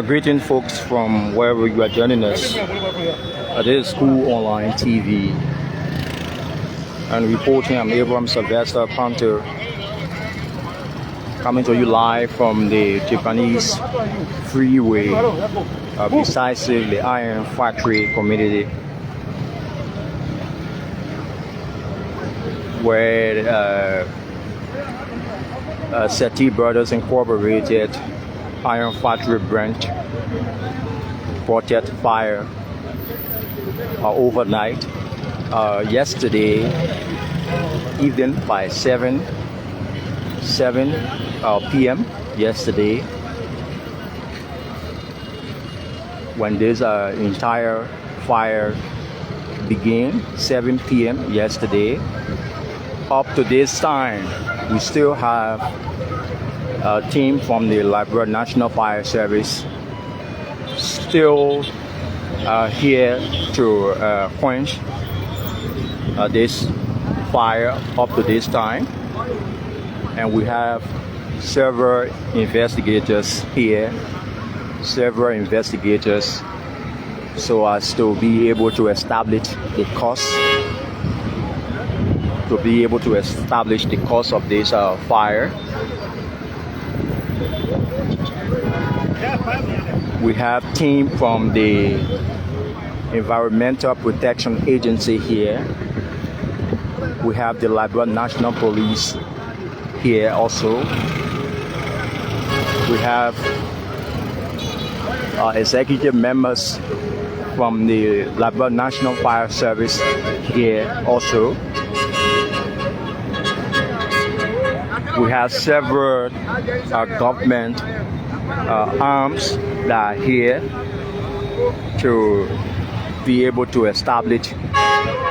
Greeting folks from wherever you are joining us. This is School Online TV. And reporting, I'm Abe Sylvester Panto, coming to you live from the Japanese freeway, precisely the Iron Factory community, where Sethi Brothers Incorporated Iron Factory branch reported fire overnight yesterday evening by 7 p.m. yesterday, when this entire fire began. 7 p.m. yesterday. Up to this time, we still have a team from the Liberia National Fire Service still here to quench this fire up to this time, and we have several investigators here, so as to be able to establish the cause, of this fire. We have team from the Environmental Protection Agency here. We have the Liberia National Police here also. We have executive members from the Liberia National Fire Service here also. We have several government arms that are here to be able to establish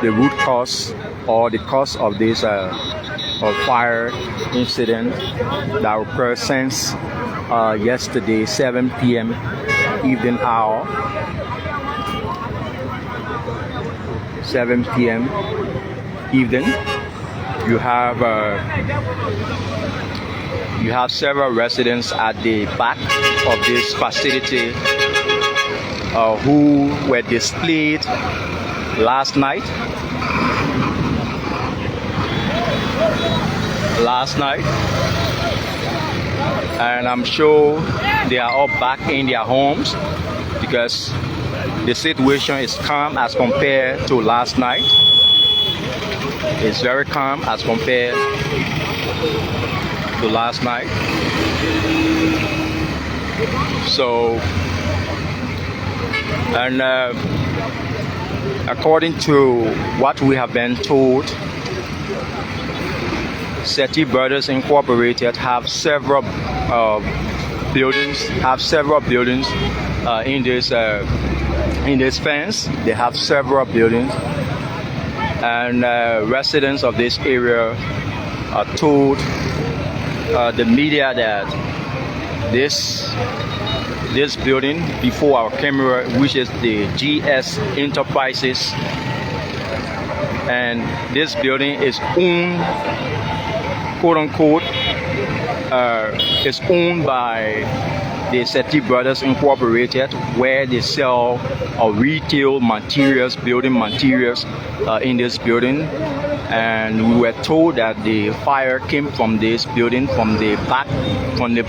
the root cause or the cause of this fire incident that occurred since yesterday 7 p.m. evening hour. 7 p.m. evening. You have several residents at the back of this facility who were displayed last night. And I'm sure they are all back in their homes because the situation is calm as compared to last night. It's very calm as compared to last night. So, and according to what we have been told, Sethi Brothers Incorporated have several buildings. In this fence. They have several buildings, and residents of this area told the media that this building before our camera, which is the GS Enterprises, and this building is owned, quote unquote, is owned by the Sethi Brothers Incorporated, where they sell retail materials, building materials in this building. And we were told that the fire came from this building, from the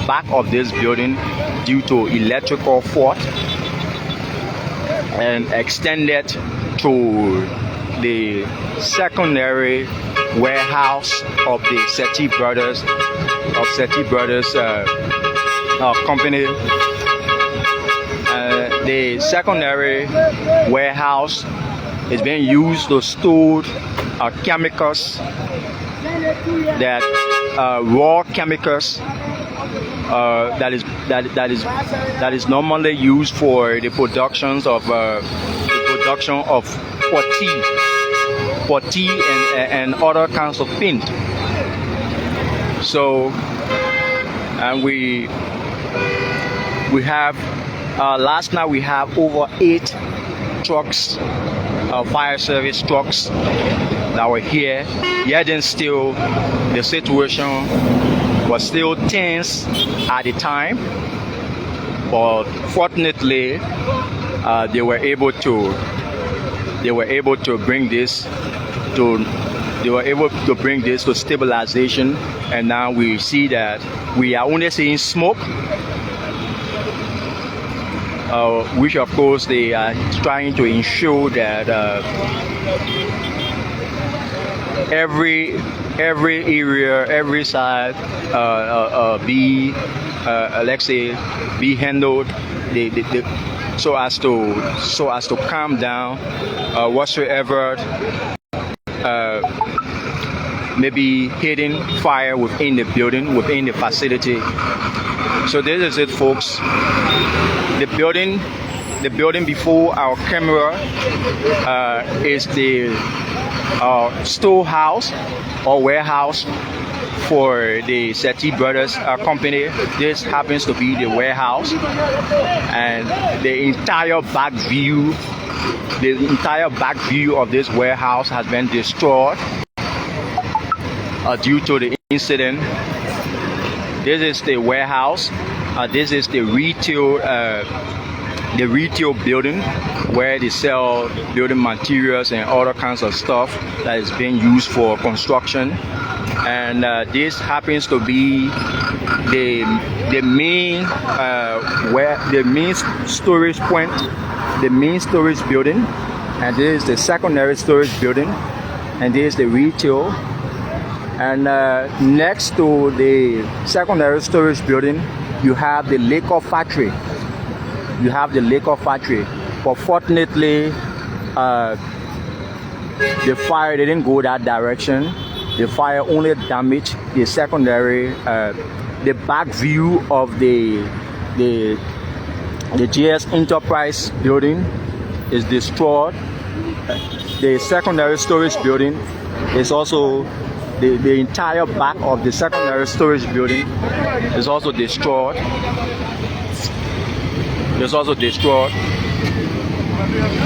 back of this building, due to electrical fault, and extended to the secondary warehouse of the Sethi Brothers company. The secondary warehouse is being used to store chemicals, that raw chemicals that is normally used for the production of tea. putty and other kinds of paint. So, and we have last night we have over 8 trucks, fire service trucks that were here. Yet then still the situation was still tense at the time, but fortunately they were able to bring this to stabilization, and now we see that we are only seeing smoke, which of course they are trying to ensure that every area, every side be let's say be handled so as to calm down whatsoever maybe hidden fire within the building, within the facility. So this is it, folks. The building before our camera is the storehouse or warehouse for the Sethi Brothers company. This happens to be the warehouse, and the entire back view of this warehouse has been destroyed due to the incident. This is the warehouse. This is the retail building where they sell building materials and other kinds of stuff that is being used for construction. And this happens to be the main storage point, the main storage building, and this is the secondary storage building, and this is the retail. And next to the secondary storage building, you have the liquor factory. But fortunately, the fire didn't go that direction. The fire only damaged the secondary, the back view of the GS Enterprise building is destroyed. The secondary storage building is also the entire back of the secondary storage building is also destroyed.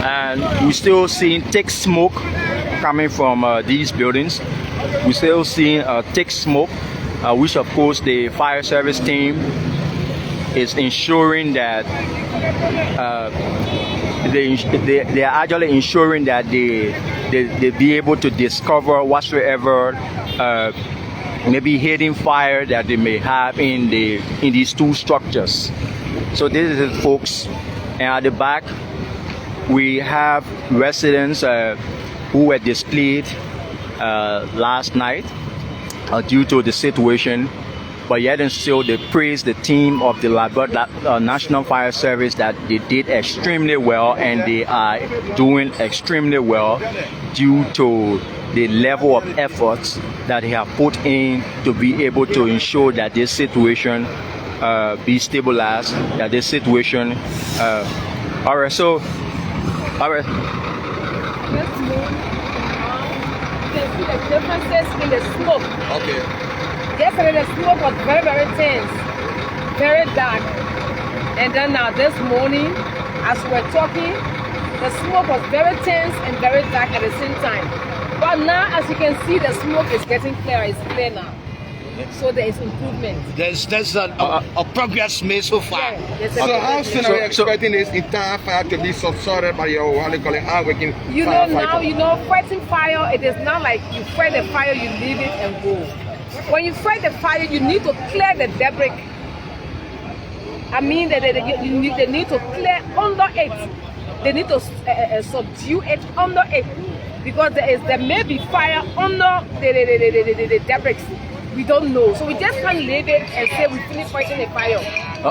And we're still seeing thick smoke coming from these buildings. We're still seeing thick smoke, which of course the fire service team is ensuring that they are actually ensuring that they be able to discover whatsoever maybe hidden fire that they may have in these two structures. So this is it, folks. And at the back we have residents who were displayed last night due to the situation, but yet and still they praise the team of the National Fire Service that they did extremely well, and they are doing extremely well due to the level of efforts that they have put in to be able to ensure that this situation be stabilized, that this situation all right. You can see the differences in the smoke. Okay. Yesterday the smoke was very, very tense, very dark. And then now this morning, as we're talking, the smoke was very tense and very dark at the same time. But now, as you can see, the smoke is getting clearer. It's clear now. So there is improvement. There's a progress made so far. Yeah, so how soon are you expecting this entire fire to be subsided by your hardworking now, fighting fire, it is not like you fight the fire, you leave it and go. When you fight the fire, you need to clear the debris. I mean, they need to clear under it. They need to subdue it under it. Because there may be fire under the debris. We don't know. So we just can't leave it and say we finish fighting a fire.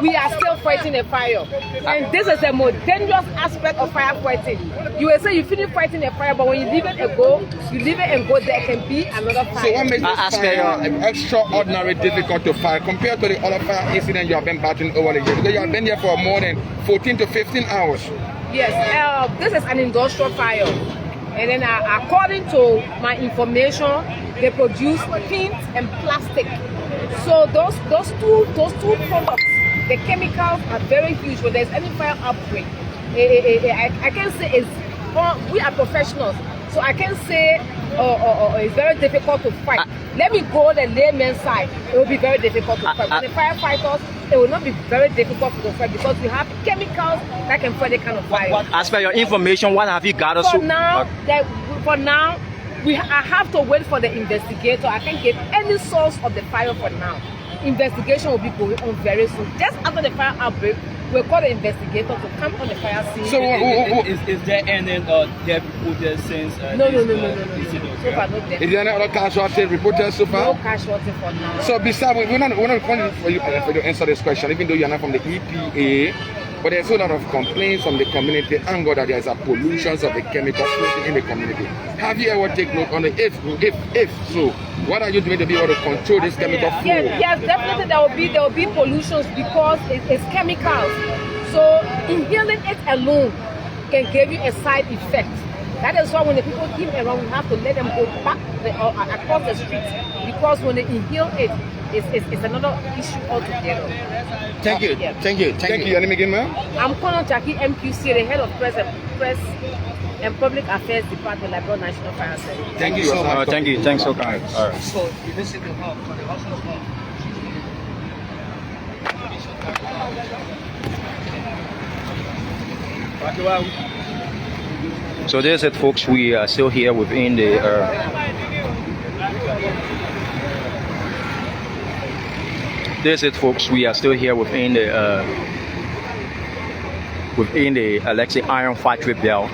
We are still fighting a fire. And this is the most dangerous aspect of firefighting. You will say you finish fighting a fire, but when you leave it and go, there can be another fire. So what makes this fire extraordinarily difficult to fight compared to the other fire incidents you have been battling over the years? Because you have been here for more than 14 to 15 hours. Yes, this is an industrial fire. And then according to my information, they produce paint and plastic. So those two products, the chemicals are very huge. When there's any fire outbreak, I can say we are professionals, so I can say it's very difficult to fight. Let me go the layman's side. It will be very difficult to fight. But the firefighters, it will not be very difficult to fight because we have chemicals that can fight the kind of fire. As per your information, what have you gathered? For now, I have to wait for the investigator. I can't get any source of the fire for now. Investigation will be going on very soon. Just after the fire outbreak, we'll call the investigator to come on the fire scene. So, is there any death reported since? No. So far, no death. Is there any other casualty reported so far? No casualty for now. So, besides, we're not calling for you to answer this question, even though you're not from the EPA. But there's a lot of complaints from the community angle that there's a pollution of the chemicals in the community. Have you ever taken note on the if so? What are you doing to be able to control this chemical flow? Yes, definitely there will be pollutions because it's chemicals. So inhaling it alone can give you a side effect. That is why when the people came around, we have to let them go back across the streets because when they inhale it, it's another issue altogether. Thank you. Thank you. Your name again, ma'am? I'm Colonel Jackie MQC, the head of press and public affairs department, Liberia National Fire Service. Thank you so much. Thank you. Thanks so much. All right. So you listen to her for the hospital. So there's it, folks. We are still here within the there's it, folks. We are still here within the let's say Iron Factory Belt,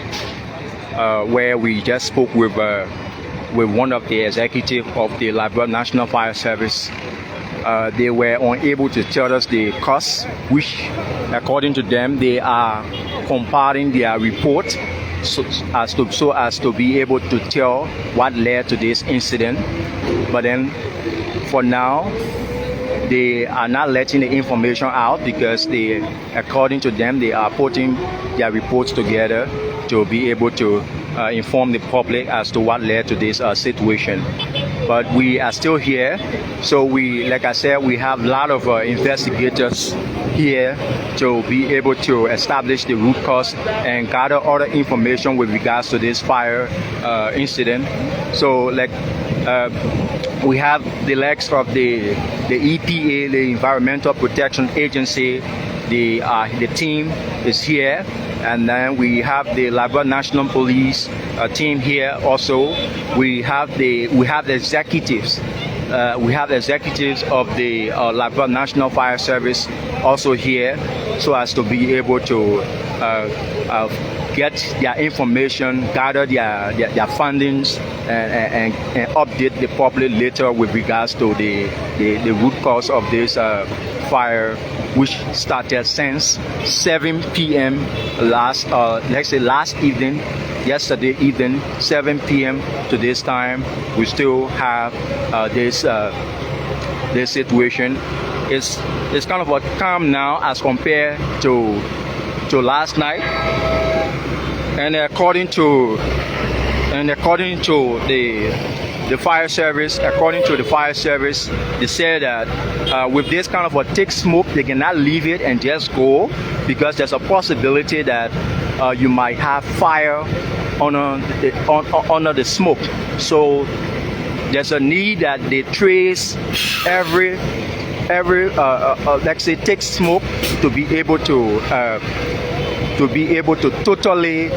where we just spoke with one of the executives of the Liberia National Fire Service. They were unable to tell us the cause, which, according to them, they are compiling their report so as to be able to tell what led to this incident. But then, for now, they are not letting the information out because according to them, they are putting their reports together to be able to inform the public as to what led to this situation. But we are still here, so like I said, we have a lot of investigators here to be able to establish the root cause and gather other information with regards to this fire incident. So, we have the legs of the EPA, the Environmental Protection Agency. The team is here, and then we have the Liberia National Police team here also. We have the executives. We have the executives of the Liberia National Fire Service also here, so as to be able to get their information, gather their fundings, and update the public later with regards to the root cause of this fire, which started since 7 p.m. last evening, yesterday evening, 7 p.m. to this time. We still have this situation. It's kind of calm now as compared to last night. And according to the fire service, they said that with this kind of a thick smoke, they cannot leave it and just go, because there's a possibility that you might have fire under the smoke. So there's a need that they trace every let's say thick smoke to be able to totally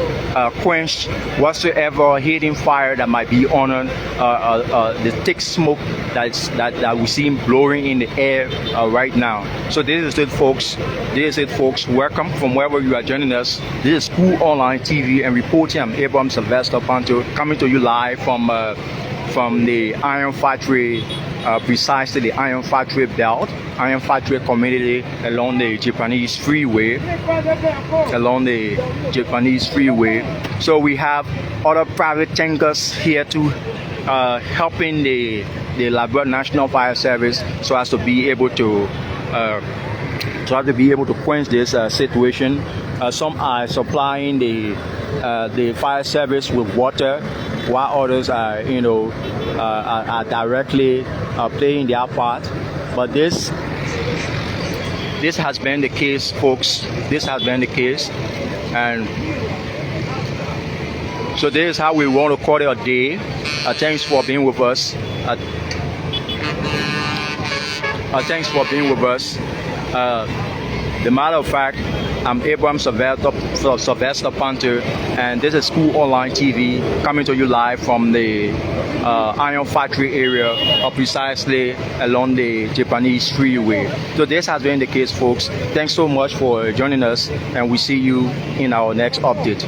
quench whatsoever hidden fire that might be on the thick smoke that we see blowing in the air right now. So this is it, folks. Welcome from wherever you are joining us. This is School Online TV and reporting. I'm Abe Sylvester Panto, coming to you live from the Iron Factory, precisely the Iron Factory Belt, Iron Factory community along the Japanese freeway. So we have other private tankers here to helping the Liberia National Fire Service so as to be able to quench this situation. Some are supplying the the fire service with water, while others are, are directly playing their part. But this has been the case, folks. This has been the case, and so this is how we want to call it a day. Thanks for being with us. Thanks for being with us. The matter of fact, I'm Abe Sylvester Panto, and this is School Online TV coming to you live from the Iron Factory area, precisely along the Japanese Freeway. So this has been the case, folks. Thanks so much for joining us, and we see you in our next update.